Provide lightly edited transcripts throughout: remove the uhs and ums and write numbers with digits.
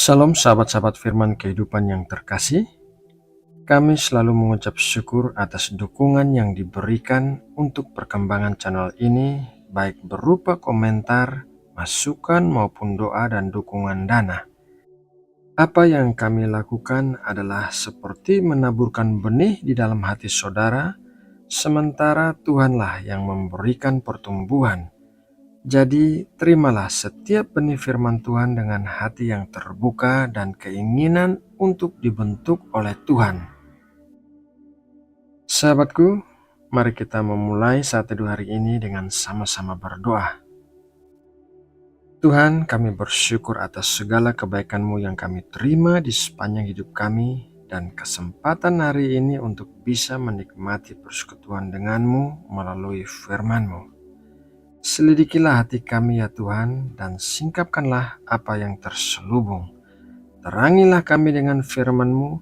Salam sahabat-sahabat firman kehidupan yang terkasih. Kami selalu mengucap syukur atas dukungan yang diberikan untuk perkembangan channel ini, baik berupa komentar, masukan maupun doa dan dukungan dana. Apa yang kami lakukan adalah seperti menaburkan benih di dalam hati saudara, sementara Tuhanlah yang memberikan pertumbuhan. Jadi, terimalah setiap benih firman Tuhan dengan hati yang terbuka dan keinginan untuk dibentuk oleh Tuhan. Sahabatku, mari kita memulai saat teduh hari ini dengan sama-sama berdoa. Tuhan, kami bersyukur atas segala kebaikan-Mu yang kami terima di sepanjang hidup kami dan kesempatan hari ini untuk bisa menikmati persekutuan dengan-Mu melalui firman-Mu. Selidikilah hati kami ya Tuhan, dan singkapkanlah apa yang terselubung. Terangilah kami dengan firman-Mu,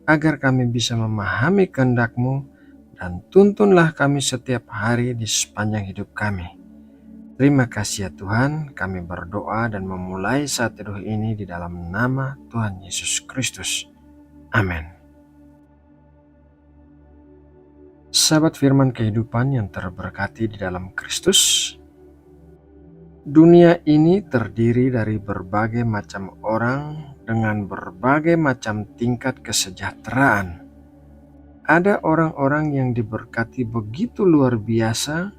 agar kami bisa memahami kehendak-Mu, dan tuntunlah kami setiap hari di sepanjang hidup kami. Terima kasih ya Tuhan, kami berdoa dan memulai saat teduh ini di dalam nama Tuhan Yesus Kristus. Amin. Sahabat firman kehidupan yang terberkati di dalam Kristus, dunia ini terdiri dari berbagai macam orang dengan berbagai macam tingkat kesejahteraan. Ada orang-orang yang diberkati begitu luar biasa,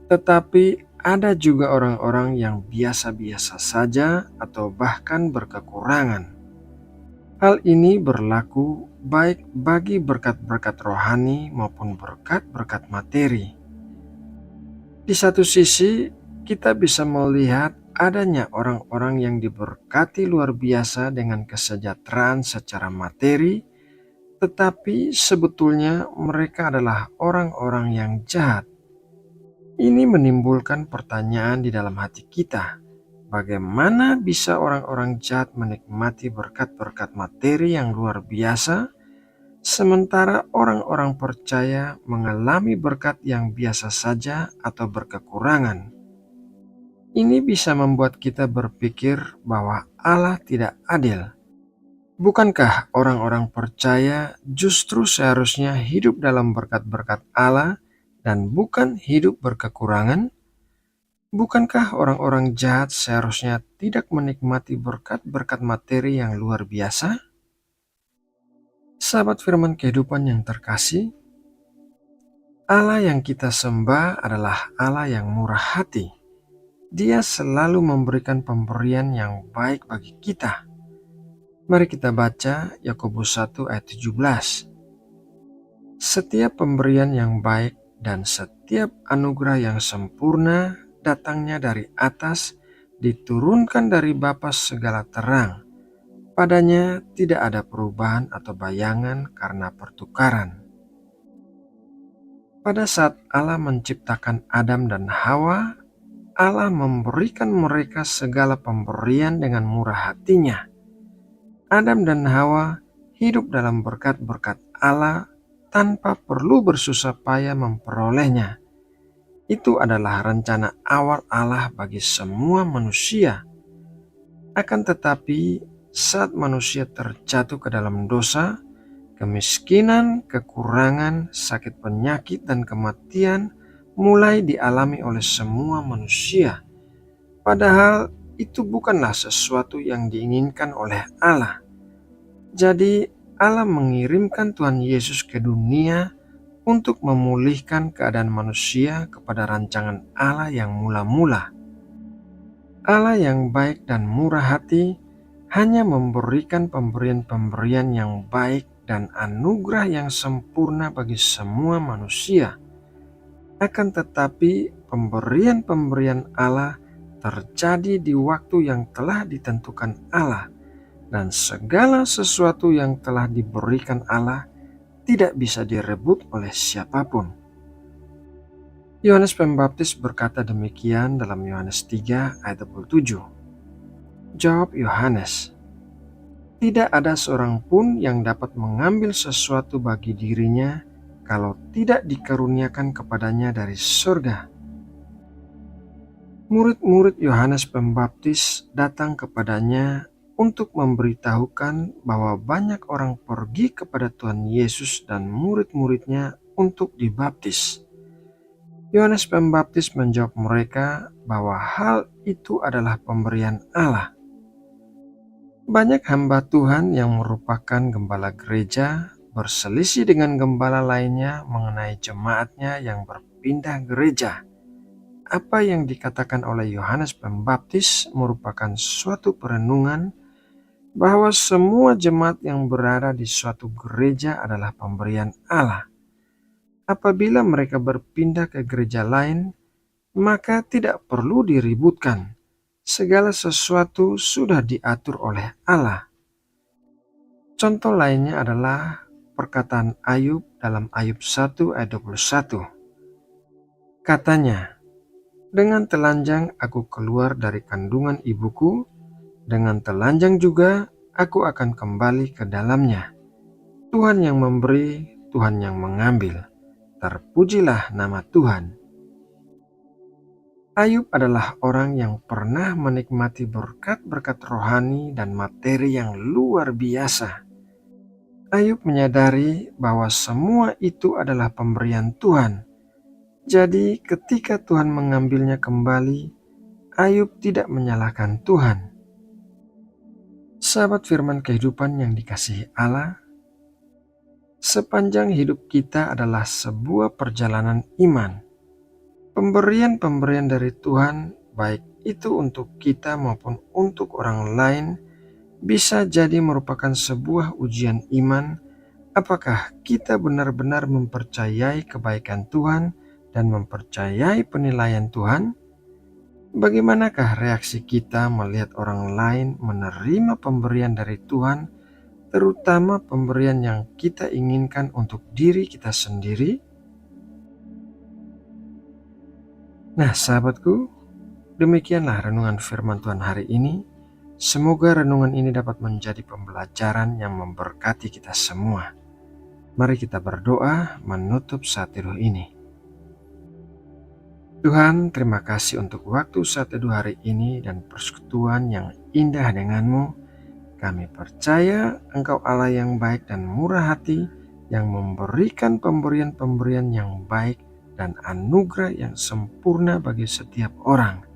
tetapi ada juga orang-orang yang biasa-biasa saja atau bahkan berkekurangan. Hal ini berlaku baik bagi berkat-berkat rohani maupun berkat-berkat materi. Di satu sisi, kita bisa melihat adanya orang-orang yang diberkati luar biasa dengan kesejahteraan secara materi, tetapi sebetulnya mereka adalah orang-orang yang jahat. Ini menimbulkan pertanyaan di dalam hati kita, bagaimana bisa orang-orang jahat menikmati berkat-berkat materi yang luar biasa, sementara orang-orang percaya mengalami berkat yang biasa saja atau berkekurangan. Ini bisa membuat kita berpikir bahwa Allah tidak adil. Bukankah orang-orang percaya justru seharusnya hidup dalam berkat-berkat Allah dan bukan hidup berkekurangan? Bukankah orang-orang jahat seharusnya tidak menikmati berkat-berkat materi yang luar biasa? Sahabat firman kehidupan yang terkasih, Allah yang kita sembah adalah Allah yang murah hati. Dia selalu memberikan pemberian yang baik bagi kita. Mari kita baca Yakobus 1 ayat 17. Setiap pemberian yang baik dan setiap anugerah yang sempurna datangnya dari atas, diturunkan dari Bapa segala terang. Padanya tidak ada perubahan atau bayangan karena pertukaran. Pada saat Allah menciptakan Adam dan Hawa, Allah memberikan mereka segala pemberian dengan murah hatinya. Adam dan Hawa hidup dalam berkat-berkat Allah tanpa perlu bersusah payah memperolehnya. Itu adalah rencana awal Allah bagi semua manusia. Akan tetapi, saat manusia terjatuh ke dalam dosa, kemiskinan, kekurangan, sakit penyakit, dan kematian mulai dialami oleh semua manusia. Padahal itu bukanlah sesuatu yang diinginkan oleh Allah. Jadi Allah mengirimkan Tuhan Yesus ke dunia untuk memulihkan keadaan manusia kepada rancangan Allah yang mula-mula. Allah yang baik dan murah hati hanya memberikan pemberian-pemberian yang baik dan anugerah yang sempurna bagi semua manusia. Akan tetapi pemberian-pemberian Allah terjadi di waktu yang telah ditentukan Allah, dan segala sesuatu yang telah diberikan Allah tidak bisa direbut oleh siapapun. Yohanes Pembaptis berkata demikian dalam Yohanes 3 ayat 27. Jawab Yohanes, "Tidak ada seorang pun yang dapat mengambil sesuatu bagi dirinya kalau tidak dikaruniakan kepadanya dari surga." Murid-murid Yohanes Pembaptis datang kepadanya untuk memberitahukan bahwa banyak orang pergi kepada Tuhan Yesus dan murid-muridnya untuk dibaptis. Yohanes Pembaptis menjawab mereka bahwa hal itu adalah pemberian Allah. Banyak hamba Tuhan yang merupakan gembala gereja berselisih dengan gembala lainnya mengenai jemaatnya yang berpindah gereja. Apa yang dikatakan oleh Yohanes Pembaptis merupakan suatu perenungan bahwa semua jemaat yang berada di suatu gereja adalah pemberian Allah. Apabila mereka berpindah ke gereja lain, maka tidak perlu diributkan. Segala sesuatu sudah diatur oleh Allah. Contoh lainnya adalah perkataan Ayub dalam Ayub 1 ayat 21. Katanya, dengan telanjang aku keluar dari kandungan ibuku, dengan telanjang juga aku akan kembali ke dalamnya. Tuhan yang memberi, Tuhan yang mengambil. Terpujilah nama Tuhan. Ayub adalah orang yang pernah menikmati berkat-berkat rohani dan materi yang luar biasa. Ayub menyadari bahwa semua itu adalah pemberian Tuhan. Jadi ketika Tuhan mengambilnya kembali, Ayub tidak menyalahkan Tuhan. Sahabat firman kehidupan yang dikasihi Allah, sepanjang hidup kita adalah sebuah perjalanan iman. Pemberian-pemberian dari Tuhan, baik itu untuk kita maupun untuk orang lain, bisa jadi merupakan sebuah ujian iman. Apakah kita benar-benar mempercayai kebaikan Tuhan dan mempercayai penilaian Tuhan? Bagaimanakah reaksi kita melihat orang lain menerima pemberian dari Tuhan, terutama pemberian yang kita inginkan untuk diri kita sendiri? Nah, sahabatku, demikianlah renungan firman Tuhan hari ini. Semoga renungan ini dapat menjadi pembelajaran yang memberkati kita semua. Mari kita berdoa menutup saat teduh ini. Tuhan, terima kasih untuk waktu saat teduh hari ini dan persekutuan yang indah denganmu. Kami percaya Engkau Allah yang baik dan murah hati, yang memberikan pemberian-pemberian yang baik dan anugerah yang sempurna bagi setiap orang.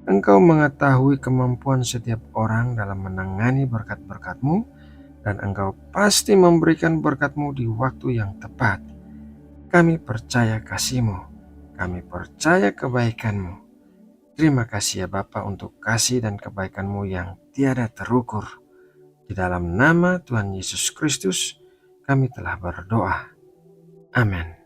Engkau mengetahui kemampuan setiap orang dalam menangani berkat-berkat-Mu, dan Engkau pasti memberikan berkat-Mu di waktu yang tepat. Kami percaya kasih-Mu, kami percaya kebaikan-Mu. Terima kasih ya Bapa untuk kasih dan kebaikan-Mu yang tiada terukur. Di dalam nama Tuhan Yesus Kristus, kami telah berdoa. Amin.